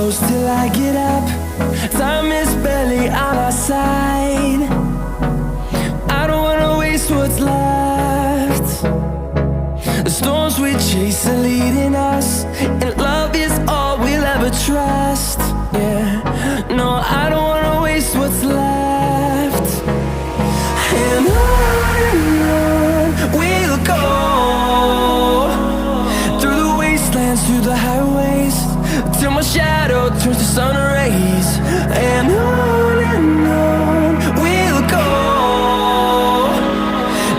close till I get up. Time is barely on our side. I don't wanna waste what's left. The storms we chase are leading us, and love is all we'll ever trust. Yeah, no, I don't wanna waste what's left. And on we'll go, through the wastelands, through the highways, till my shadow turns to sun rays. And on we'll go,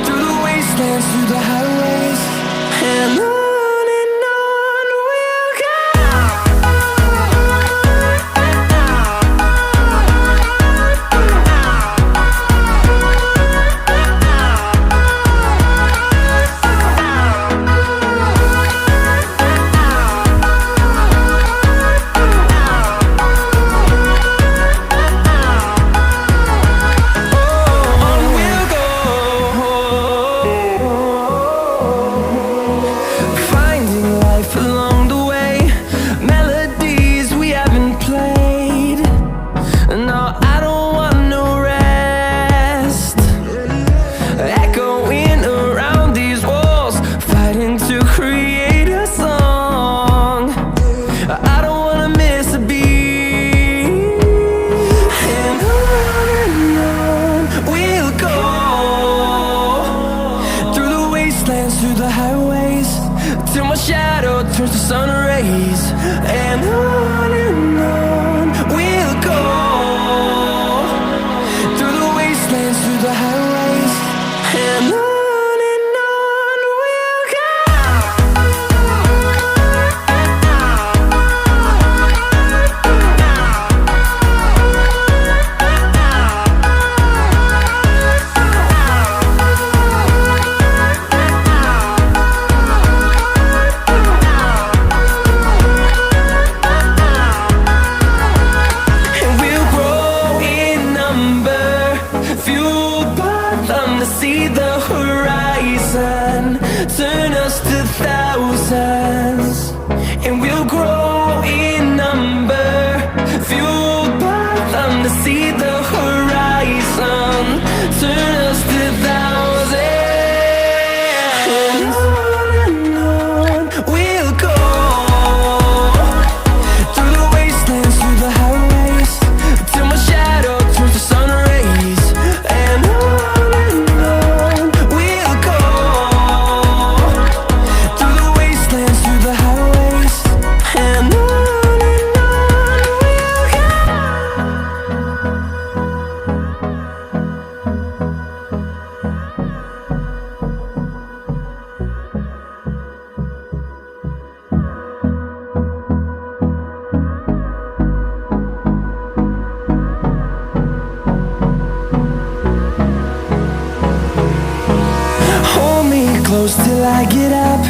through the wastelands, through the highways, and on we'll go. Through the highways, till my shadow turns to sun rays. And on we'll go, through the wastelands, through the highways, and on we'll go. See the horizon turn us to thousands, and we'll grow in number, fueled by them. To see the horizon turn us to thousands, and on we'll go, through the wastelands, through the highways, till my shadow turns to sun rays. And close till I get up.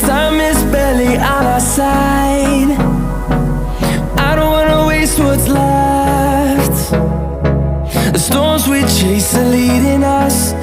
Time is barely on our side. I don't wanna waste what's left. The storms we chase are leading us,